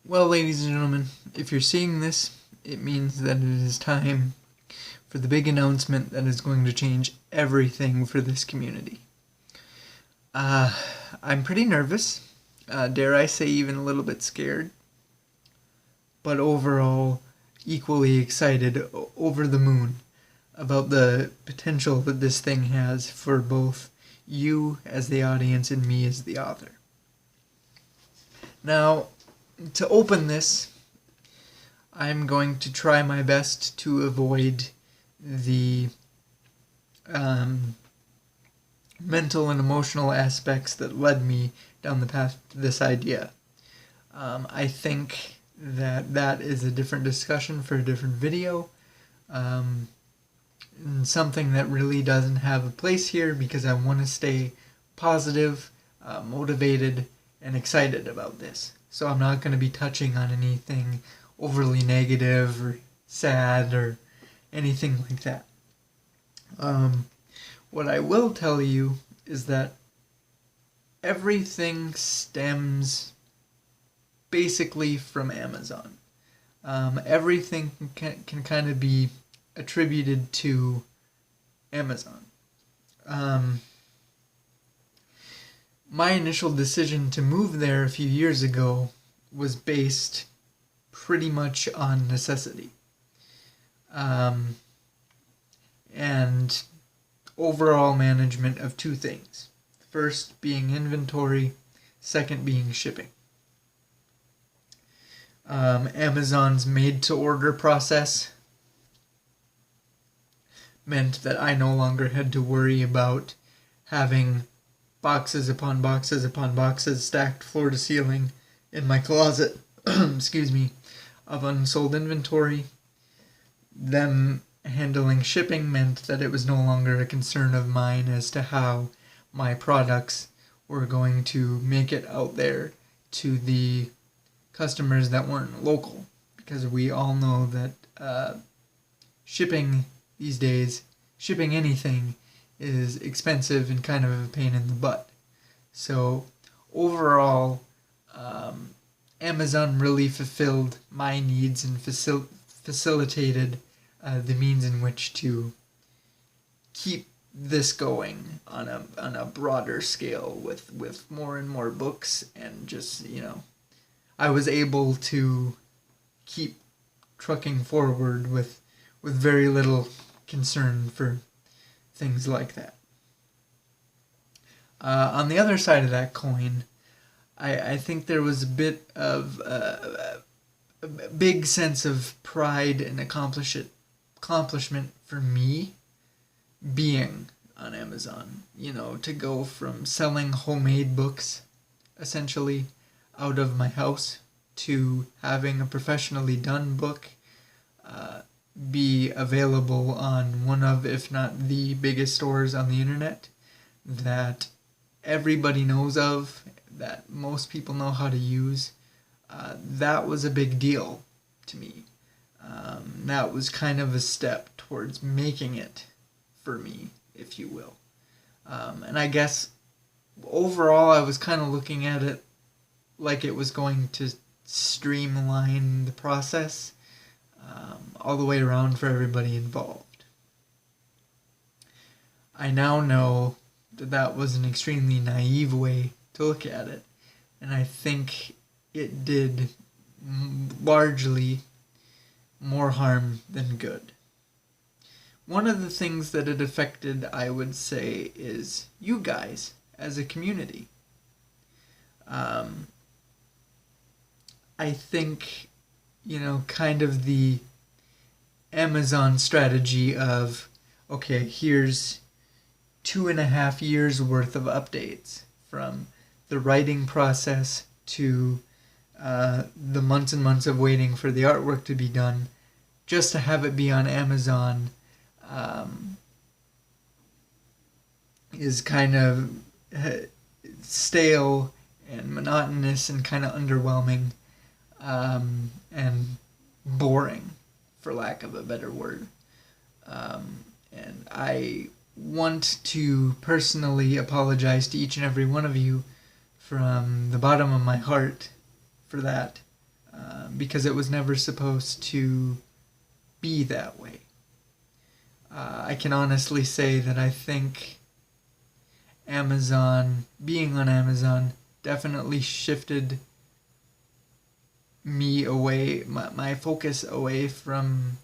Well, ladies and gentlemen, if you're seeing this, it means that it is time for the big announcement that is going to change everything for this community. I'm pretty nervous, dare I say even a little bit scared, but overall equally excited, over the moon, about the potential that this thing has for both you as the audience and me as the author. Now, to open this, I'm going to try my best to avoid the mental and emotional aspects that led me down the path to this idea. I think that is a different discussion for a different video, and something that really doesn't have a place here because I want to stay positive, motivated, and excited about this. So I'm not going to be touching on anything overly negative or sad or anything like that. What I will tell you is that everything stems basically from Amazon. Everything can kind of be attributed to Amazon. My initial decision to move there a few years ago was based pretty much on necessity. And overall management of two things. First being inventory, second being shipping. Amazon's made-to-order process meant that I no longer had to worry about having boxes upon boxes upon boxes stacked floor to ceiling in my closet, excuse me, of unsold inventory. Them handling shipping meant that it was no longer a concern of mine as to how my products were going to make it out there to the customers that weren't local, because we all know that shipping these days, shipping anything, is expensive and kind of a pain in the butt. So overall, Amazon really fulfilled my needs and facilitated the means in which to keep this going on a broader scale with more and more books, and just, I was able to keep trucking forward with very little concern for things like that. On the other side of that coin, I think there was a bit of a big sense of pride and accomplishment for me being on Amazon. To go from selling homemade books, essentially, out of my house, to having a professionally done book be available on one of, if not the biggest stores on the internet that everybody knows of, that most people know how to use. That was a big deal to me. That was kind of a step towards making it for me, if you will. And I guess overall I was kind of looking at it like it was going to streamline the process all the way around for everybody involved. I now know that was an extremely naive way to look at it, and I think it did largely more harm than good. One of the things that it affected, I would say, is you guys as a community. I think, kind of the Amazon strategy of, okay, here's 2.5 years worth of updates, from the writing process to the months and months of waiting for the artwork to be done, just to have it be on Amazon is kind of stale and monotonous and kind of underwhelming, and boring, for lack of a better word. And I want to personally apologize to each and every one of you from the bottom of my heart for that. because it was never supposed to be that way. I can honestly say that I think being on Amazon definitely shifted me away, my focus away from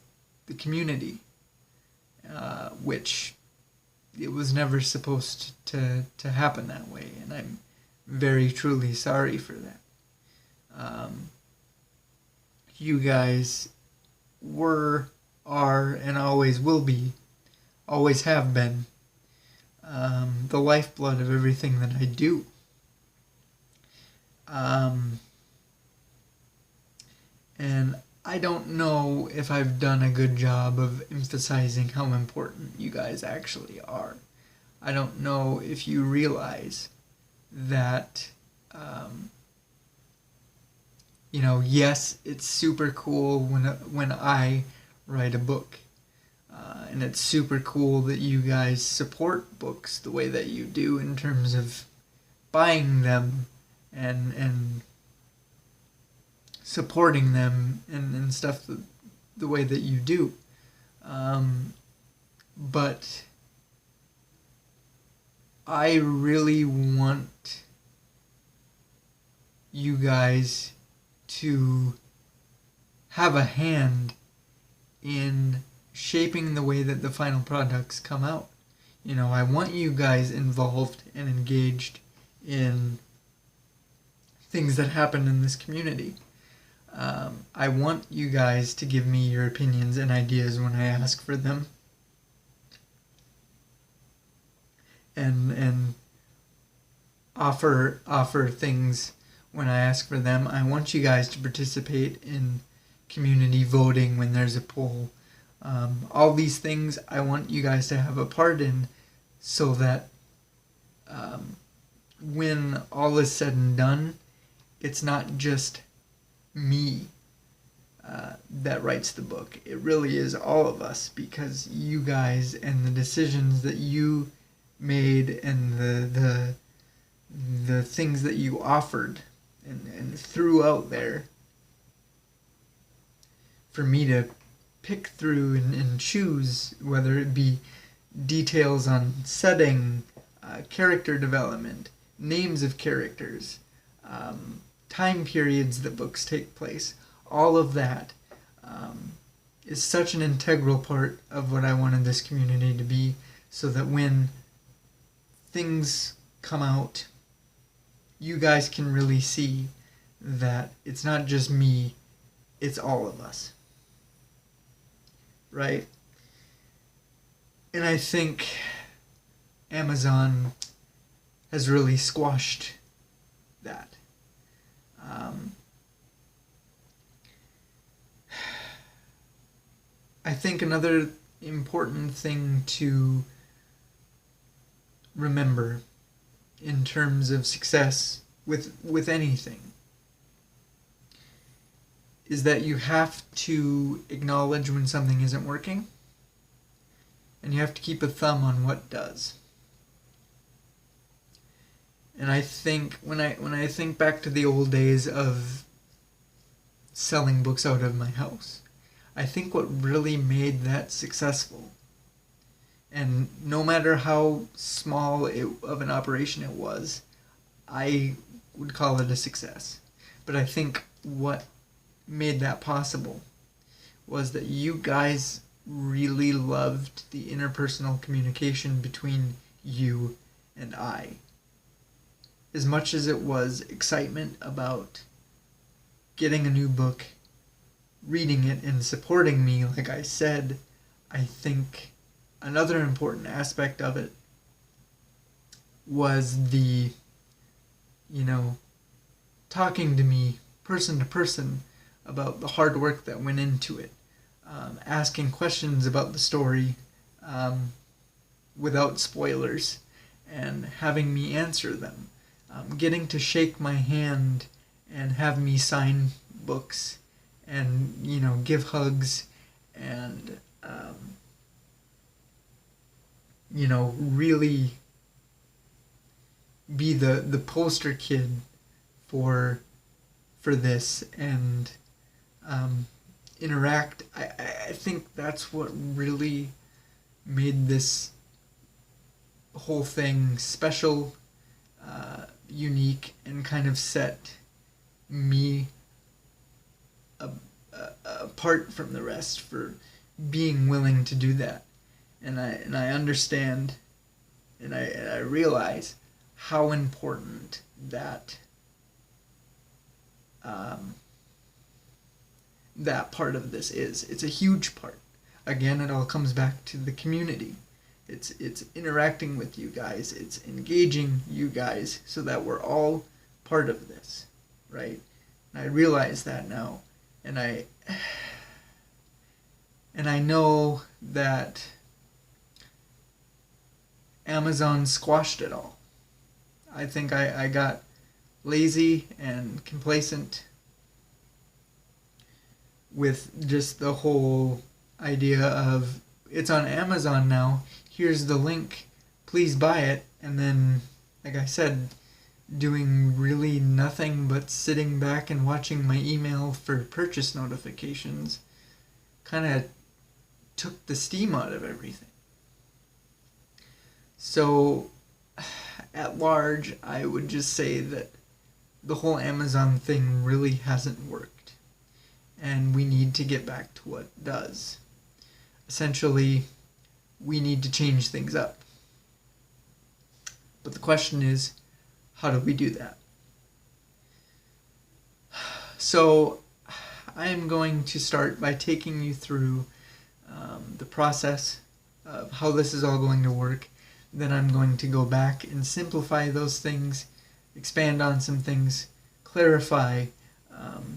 the community, which it was never supposed to happen that way, and I'm very truly sorry for that. You guys were, are, and always will be, always have been, the lifeblood of everything that I do. And I don't know if I've done a good job of emphasizing how important you guys actually are. I don't know if you realize that, yes, it's super cool when I write a book. And it's super cool that you guys support books the way that you do in terms of buying them and supporting them and stuff the way that you do. But I really want you guys to have a hand in shaping the way that the final products come out. I want you guys involved and engaged in things that happen in this community. I want you guys to give me your opinions and ideas when I ask for them. And offer things when I ask for them. I want you guys to participate in community voting when there's a poll. All these things I want you guys to have a part in, so that when all is said and done, it's not just me that writes the book. It really is all of us, because you guys and the decisions that you made and the things that you offered and threw out there for me to pick through and choose, whether it be details on setting, character development, names of characters, time periods that books take place. All of that is such an integral part of what I wanted this community to be, so that when things come out, you guys can really see that it's not just me, it's all of us. Right? And I think Amazon has really squashed that. I think another important thing to remember in terms of success with anything is that you have to acknowledge when something isn't working, and you have to keep a thumb on what does. And I think when I think back to the old days of selling books out of my house, I think what really made that successful, and no matter how small of an operation it was, I would call it a success. But I think what made that possible was that you guys really loved the interpersonal communication between you and I. As much as it was excitement about getting a new book, reading it, and supporting me, like I said, I think another important aspect of it was the, talking to me person to person about the hard work that went into it, asking questions about the story without spoilers, and having me answer them, getting to shake my hand and have me sign books and, give hugs and, really be the poster kid for this, and interact. I think that's what really made this whole thing special, unique, and kind of set me apart from the rest for being willing to do that. And I understand, and I realize how important that that part of this is. It's a huge part. Again, it all comes back to the community. It's interacting with you guys. It's engaging you guys so that we're all part of this, right? And I realize that now, and I know that Amazon squashed it all. I think I got lazy and complacent with just the whole idea of it's on Amazon now, here's the link, please buy it, and then, like I said, doing really nothing but sitting back and watching my email for purchase notifications kind of took the steam out of everything. So, at large, I would just say that the whole Amazon thing really hasn't worked. And we need to get back to what does. Essentially, we need to change things up. But the question is, how do we do that? So, I am going to start by taking you through the process of how this is all going to work. Then I'm going to go back and simplify those things, expand on some things, clarify,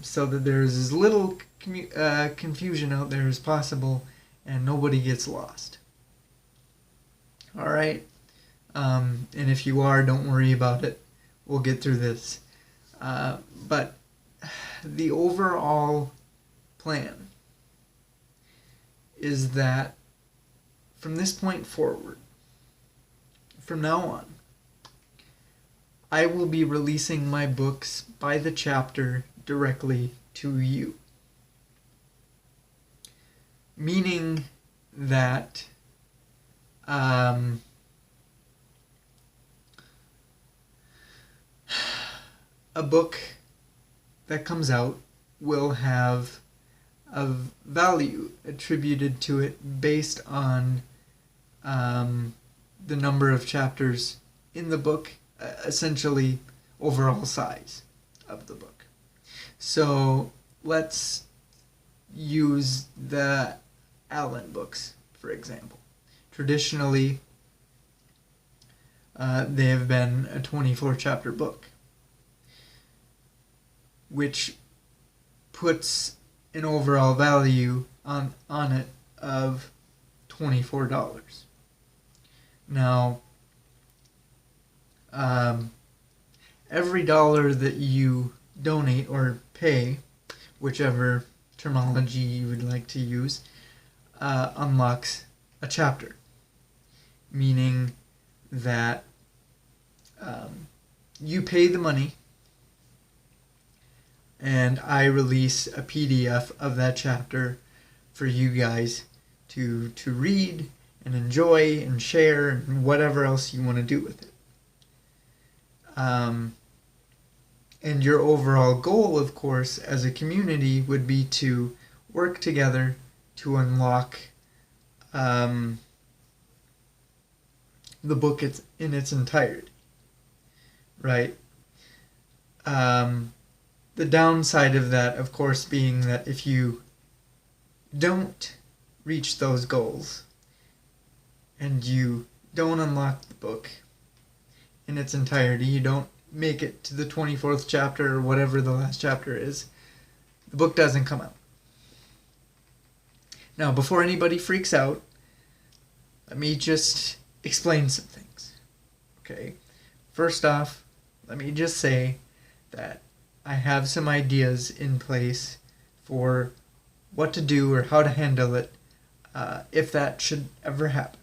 so that there's as little confusion out there as possible and nobody gets lost. Alright? And if you are, don't worry about it. We'll get through this. But the overall plan is that from this point forward, from now on, I will be releasing my books by the chapter directly to you. Meaning that a book that comes out will have a value attributed to it based on the number of chapters in the book, essentially overall size of the book. So let's use the Allen books, for example. Traditionally, they have been a 24-chapter book, which puts an overall value on it of $24. Now, every dollar that you donate or pay, whichever terminology you would like to use, unlocks a chapter. Meaning that you pay the money and I release a PDF of that chapter for you guys to read and enjoy and share and whatever else you want to do with it. And your overall goal, of course, as a community would be to work together to unlock the book in its entirety, right? The downside of that, of course, being that if you don't reach those goals and you don't unlock the book in its entirety, you don't make it to the 24th chapter or whatever the last chapter is, the book doesn't come out. Now, before anybody freaks out, let me just explain some things. Okay? First off, let me just say that I have some ideas in place for what to do or how to handle it if that should ever happen.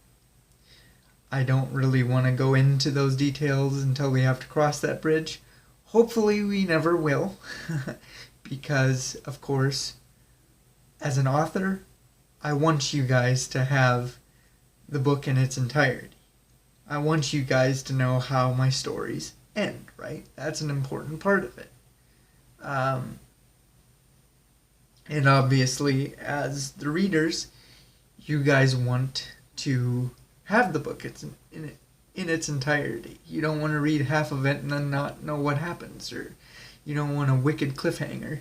I don't really want to go into those details until we have to cross that bridge. Hopefully we never will, because, of course, as an author, I want you guys to have the book in its entirety. I want you guys to know how my stories end, right? That's an important part of it. And obviously, as the readers, you guys want to have the book in its entirety. You don't want to read half of it and then not know what happens, or you don't want a wicked cliffhanger.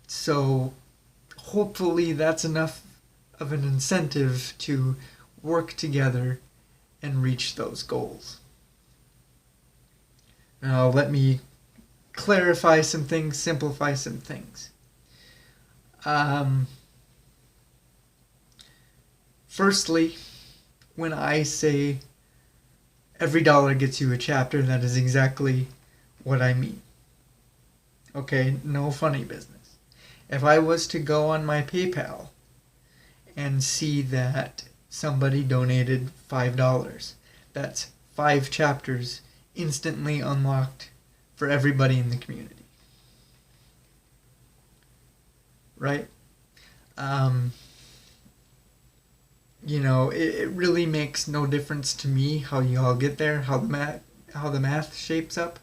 So hopefully that's enough of an incentive to work together and reach those goals. Now let me clarify some things, simplify some things. Firstly, when I say every dollar gets you a chapter, that is exactly what I mean. Okay, no funny business. If I was to go on my PayPal and see that somebody donated $5, that's 5 chapters instantly unlocked for everybody in the community. Right? It really makes no difference to me how you all get there, how the math shapes up.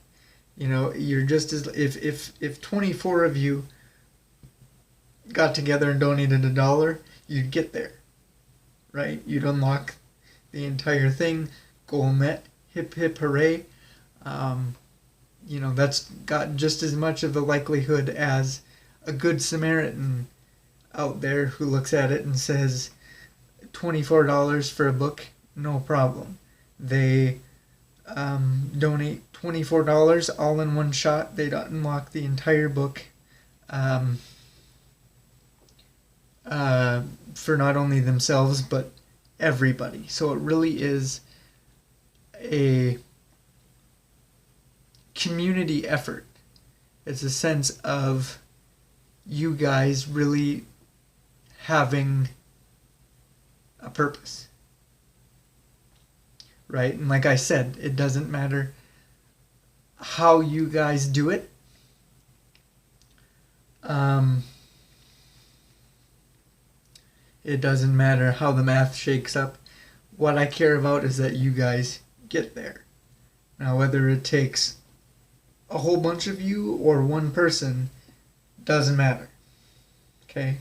You're just as if 24 of you got together and donated $1, you'd get there, right? You'd unlock the entire thing. Goal met. Hip hip hooray. That's got just as much of the likelihood as a good Samaritan out there who looks at it and says, $24 for a book, no problem. They donate $24 all in one shot. They'd unlock the entire book for not only themselves but everybody. So it really is a community effort. It's a sense of you guys really having a purpose, right? And like I said, it doesn't matter how you guys do it. It doesn't matter how the math shakes up. What I care about is that you guys get there. Now, whether it takes a whole bunch of you or one person, doesn't matter. Okay?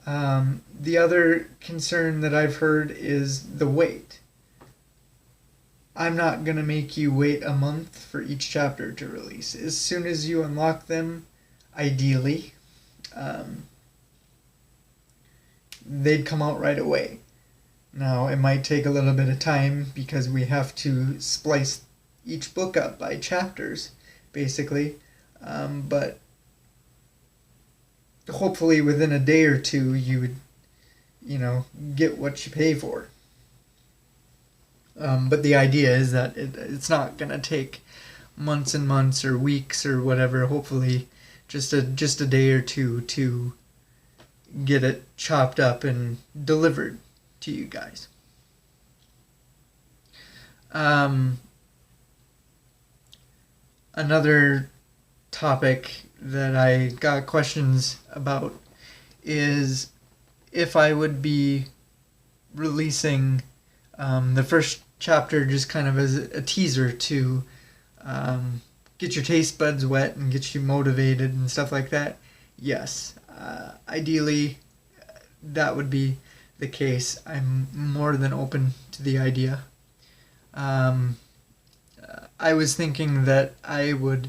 The other concern that I've heard is the wait. I'm not going to make you wait a month for each chapter to release. As soon as you unlock them, ideally, they'd come out right away. Now, it might take a little bit of time because we have to splice each book up by chapters, basically. But hopefully within a day or two you would, get what you pay for. But the idea is that it's not going to take months and months or weeks or whatever. Hopefully just a day or two to get it chopped up and delivered to you guys. Another topic that I got questions about is if I would be releasing the first chapter just kind of as a teaser to get your taste buds wet and get you motivated and stuff like that. Yes, ideally that would be the case. I'm more than open to the idea. I was thinking that I would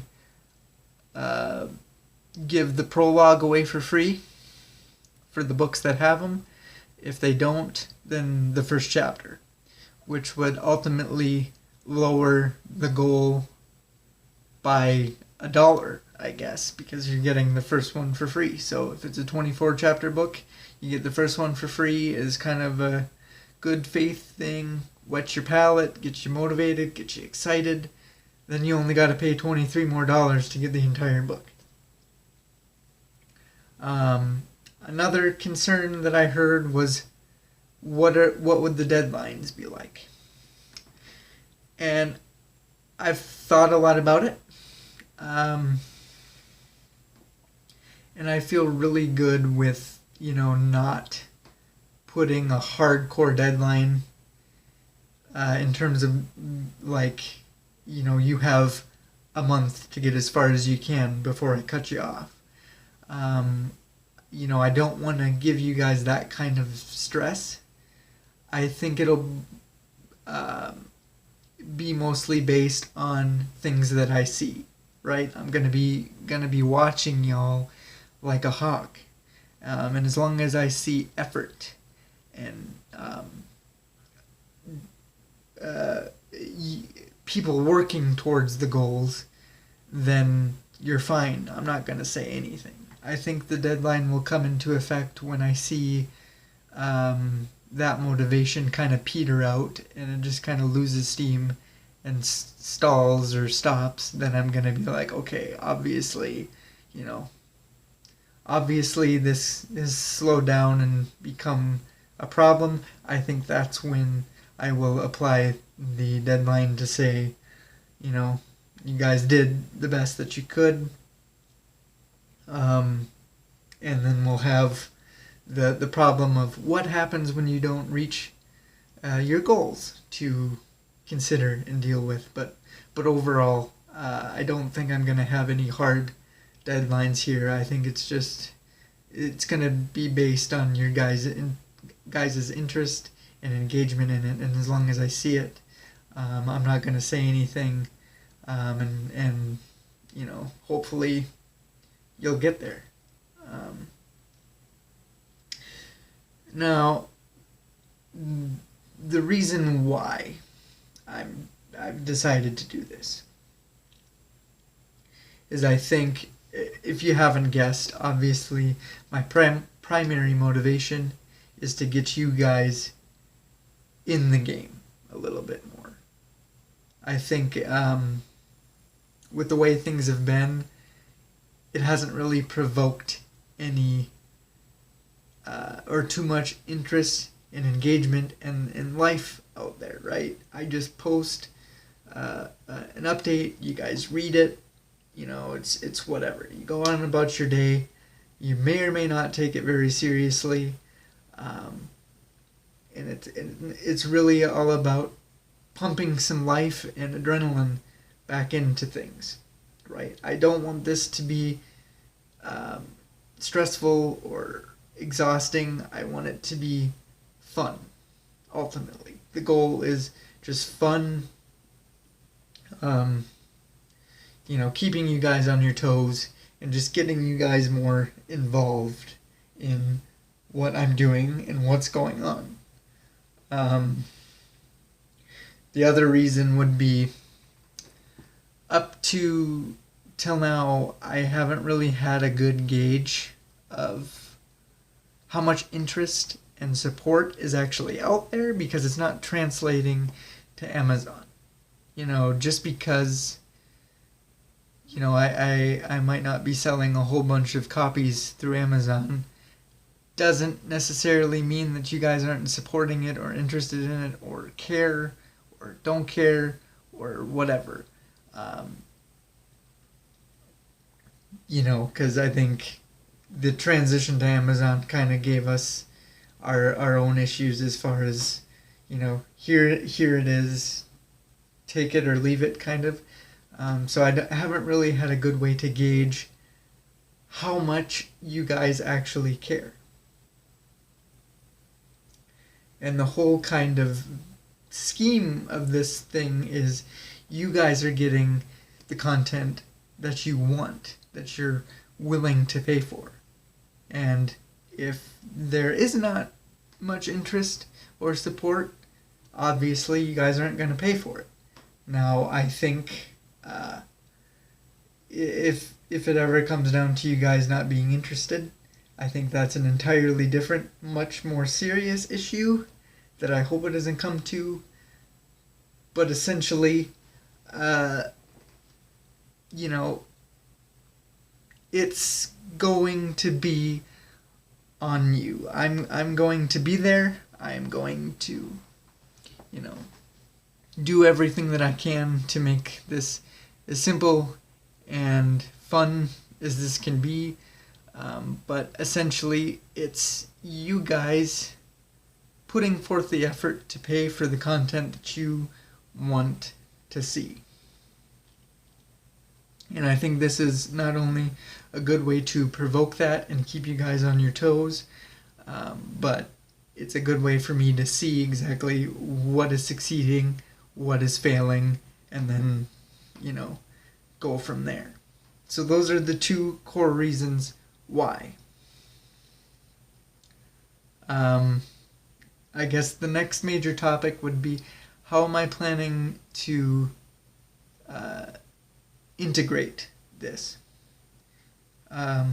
give the prologue away for free for the books that have them. If they don't, then the first chapter, which would ultimately lower the goal by $1, I guess, because you're getting the first one for free. So if it's a 24 chapter book, you get the first one for free is kind of a good faith thing, whet your palate, get you motivated, get you excited. Then you only got to pay $23 more to get the entire book. Another concern that I heard was what would the deadlines be like? And I've thought a lot about it. And I feel really good with, not putting a hardcore deadline in terms of, like, you have a month to get as far as you can before I cut you off. I don't want to give you guys that kind of stress. I think it'll be mostly based on things that I see, right? I'm gonna be watching y'all like a hawk, and as long as I see effort and people working towards the goals, then you're fine. I'm not gonna say anything. I think the deadline will come into effect when I see that motivation kind of peter out and it just kind of loses steam and stalls or stops. Then I'm gonna be like, okay, obviously this is slowed down and become a problem. I think that's when I will apply the deadline to say, you guys did the best that you could, and then we'll have the problem of what happens when you don't reach your goals to consider and deal with. But overall, I don't think I'm going to have any hard deadlines here. I think it's going to be based on your guys' interest and engagement in it, and as long as I see it, I'm not going to say anything, and hopefully you'll get there. Now, the reason why I've decided to do this is, I think, if you haven't guessed, obviously my primary motivation is to get you guys in the game a little bit more. I think with the way things have been, it hasn't really provoked any or too much interest and engagement and life out there, right? I just post an update, you guys read it, it's whatever. You go on about your day, you may or may not take it very seriously, and it's really all about pumping some life and adrenaline back into things, right? I don't want this to be stressful or exhausting. I want it to be fun, ultimately. The goal is just fun, keeping you guys on your toes and just getting you guys more involved in what I'm doing and what's going on. The other reason would be, up to till now, I haven't really had a good gauge of how much interest and support is actually out there, because it's not translating to Amazon. Just because I might not be selling a whole bunch of copies through Amazon doesn't necessarily mean that you guys aren't supporting it or interested in it or care or don't care or whatever. Because I think the transition to Amazon kind of gave us our own issues as far as, here it is, take it or leave it kind of. So I haven't really had a good way to gauge how much you guys actually care. And the whole kind of scheme of this thing is, you guys are getting the content that you want, that you're willing to pay for. And if there is not much interest or support, obviously you guys aren't going to pay for it. Now, I think if it ever comes down to you guys not being interested, I think that's an entirely different, much more serious issue that I hope it doesn't come to. But essentially, it's going to be on you. I'm going to be there. I'm going to, do everything that I can to make this as simple and fun as this can be. But essentially, it's you guys putting forth the effort to pay for the content that you want to see. And I think this is not only a good way to provoke that and keep you guys on your toes, but it's a good way for me to see exactly what is succeeding, what is failing, and then, go from there. So those are the two core reasons why. I guess the next major topic would be, how am I planning to integrate this? How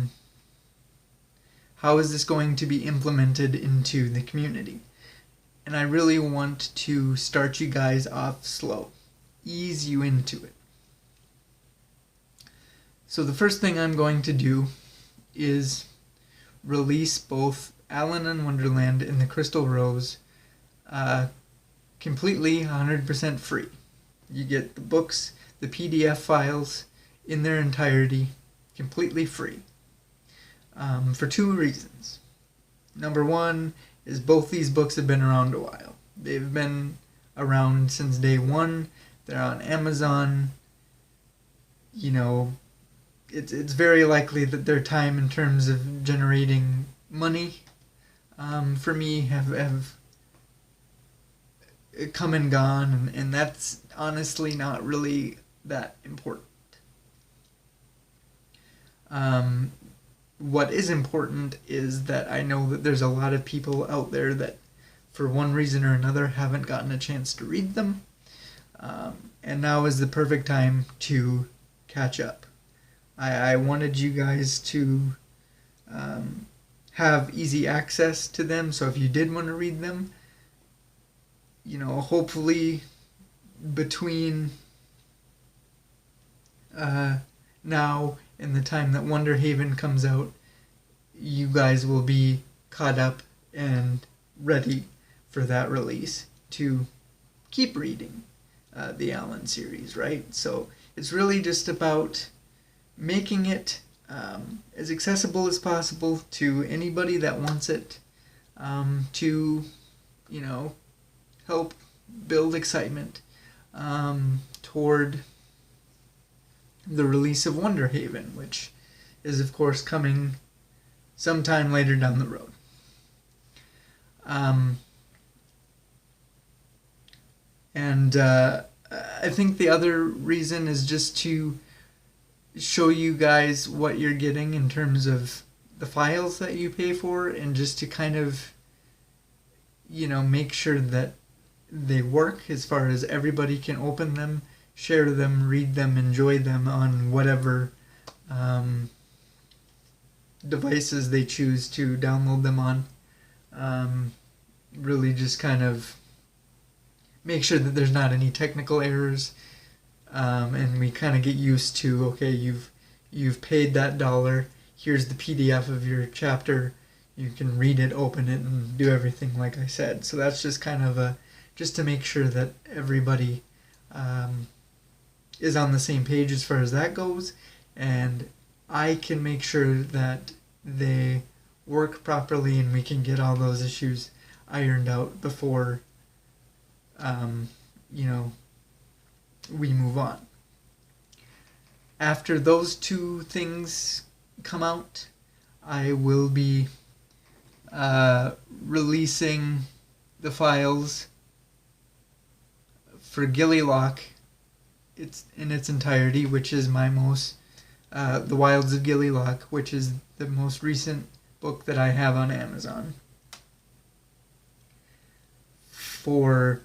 is this going to be implemented into the community? And I really want to start you guys off slow, ease you into it. So the first thing I'm going to do is release both Allen in Wonderland and the Crystal Rose completely 100% free. You get the books, the PDF files in their entirety, completely free. For two reasons. Number one is both these books have been around a while. They've been around since day one. They're on Amazon. It's very likely that their time in terms of generating money for me have come and gone, and that's honestly not really that important. What is important is that I know that there's a lot of people out there that, for one reason or another, haven't gotten a chance to read them, and now is the perfect time to catch up. I wanted you guys to have easy access to them, so if you did want to read them, hopefully between now and the time that Wonder Haven comes out, you guys will be caught up and ready for that release to keep reading the Allen series, right? So it's really just about making it as accessible as possible to anybody that wants it, to, help build excitement toward the release of Wonder Haven, which is, of course, coming sometime later down the road. I think the other reason is just to show you guys what you're getting in terms of the files that you pay for, and just to kind of, make sure that they work as far as everybody can open them, share them, read them, enjoy them on whatever devices they choose to download them on. Really just kind of make sure that there's not any technical errors, and we kind of get used to, okay, you've paid that $1, here's the PDF of your chapter, you can read it, open it, and do everything like I said. So that's just kind of just to make sure that everybody is on the same page as far as that goes, and I can make sure that they work properly and we can get all those issues ironed out before we move on. After those two things come out, I will be releasing the files for Gilly Lock in its entirety, which is my most The Wilds of Gilly Lock, which is the most recent book that I have on Amazon, for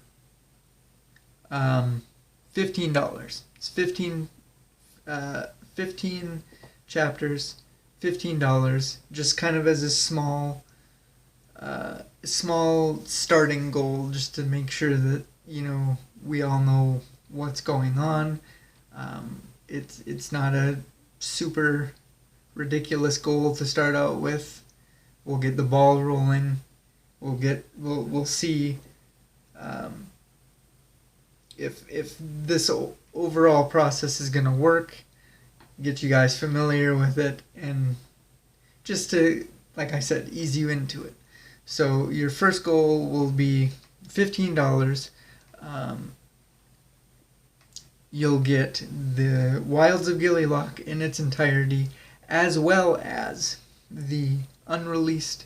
$15. It's 15 chapters, $15, just kind of as a small starting goal, just to make sure that we all know what's going on. It's not a super ridiculous goal to start out with. We'll get the ball rolling. We'll see if this overall process is going to work, get you guys familiar with it, and just to, like I said, ease you into it. So your first goal will be $15. Um, you'll get the Wilds of Gillylock in its entirety, as well as the unreleased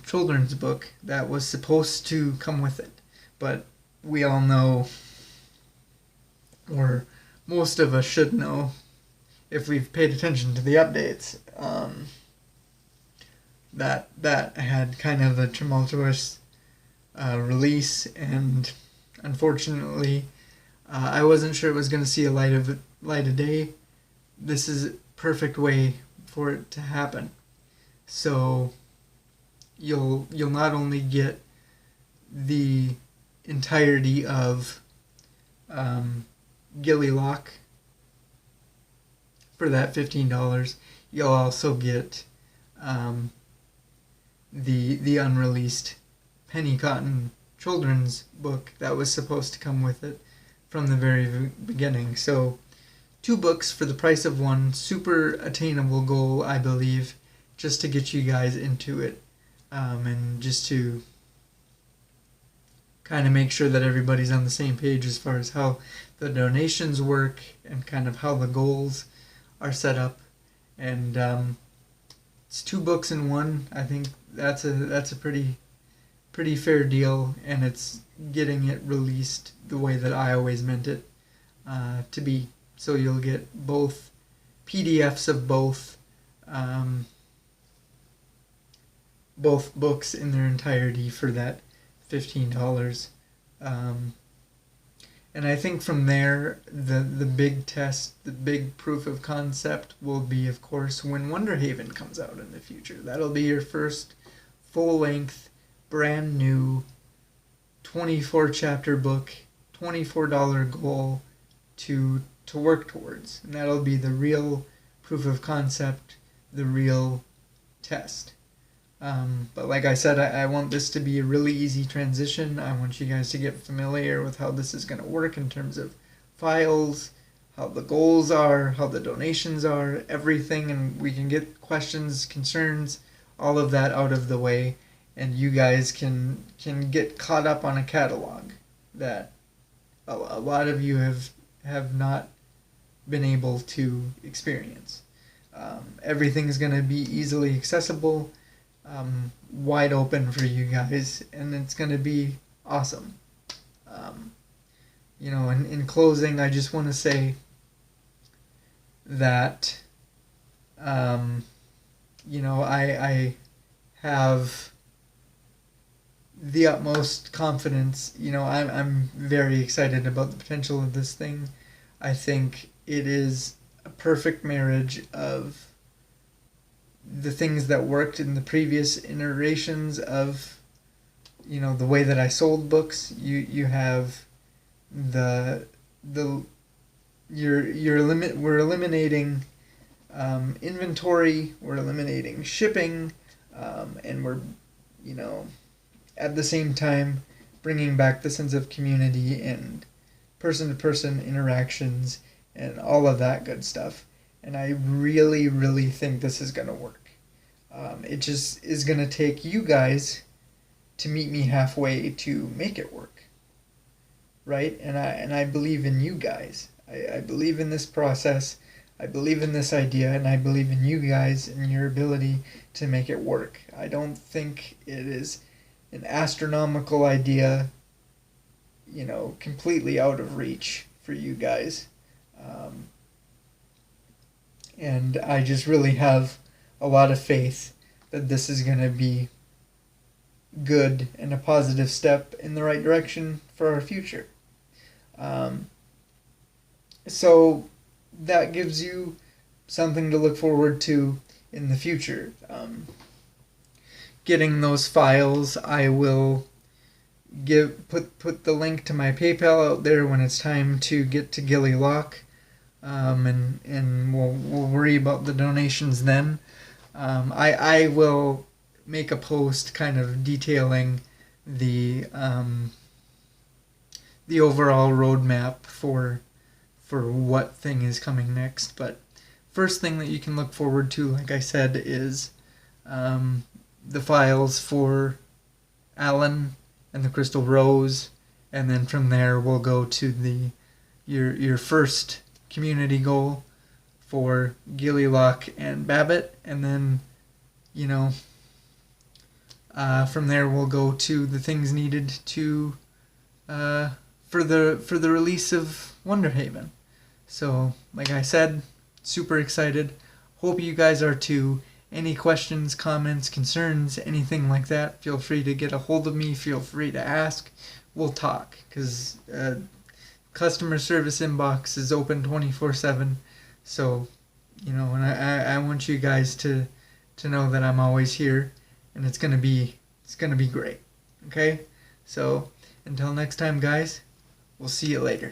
children's book that was supposed to come with it. But we all know, or most of us should know, if we've paid attention to the updates, that had kind of a tumultuous release, and unfortunately, I wasn't sure it was going to see a light of day. This is a perfect way for it to happen. So you'll not only get the entirety of Gillylock for that $15, you'll also get the unreleased Penny Cotton children's book that was supposed to come with it from the very beginning. So 2 books for the price of 1, super attainable goal, I believe, just to get you guys into it, and just to kind of make sure that everybody's on the same page as far as how the donations work and kind of how the goals are set up. And it's 2 books in 1. I think that's a pretty fair deal, and it's getting it released the way that I always meant it to be. So you'll get both PDFs of both books in their entirety for that $15. And I think from there, the big test, the big proof of concept will be, of course, when Wonderhaven comes out in the future. That'll be your first full-length, brand new 24-chapter book, $24 goal to work towards. And that'll be the real proof of concept, the real test. But like I said, I want this to be a really easy transition. I want you guys to get familiar with how this is going to work in terms of files, how the goals are, how the donations are, everything, and we can get questions, concerns, all of that out of the way, and you guys can get caught up on a catalog that a lot of you have not been able to experience. Everything is going to be easily accessible, wide open for you guys, and it's going to be awesome. In closing, I just want to say that, I have the utmost confidence. I'm very excited about the potential of this thing. I think it is a perfect marriage of the things that worked in the previous iterations of, the way that I sold books. You have we're eliminating inventory, we're eliminating shipping, and we're, at the same time bringing back the sense of community and person-to-person interactions and all of that good stuff. And I really, really think this is going to work. It just is going to take you guys to meet me halfway to make it work. Right? And I believe in you guys. I believe in this process. I believe in this idea, and I believe in you guys and your ability to make it work. I don't think it is an astronomical idea, completely out of reach for you guys. And I just really have a lot of faith that this is going to be good and a positive step in the right direction for our future. So that gives you something to look forward to in the future. Getting those files, I will put the link to my PayPal out there when it's time to get to Gillylock. And we'll worry about the donations then. I will make a post kind of detailing the overall roadmap for what thing is coming next. But first thing that you can look forward to, like I said, is the files for Alan and the Crystal Rose, and then from there we'll go to your first community goal for Gillylock and Babbitt, and then from there we'll go to the things needed to for the release of Wonderhaven. So, like I said, super excited. Hope you guys are too. Any questions, comments, concerns, anything like that, feel free to get a hold of me. Feel free to ask. We'll talk, because customer service inbox is open 24/7. So, and I want you guys to know that I'm always here, and it's gonna be great. Okay? So, until next time, guys, we'll see you later.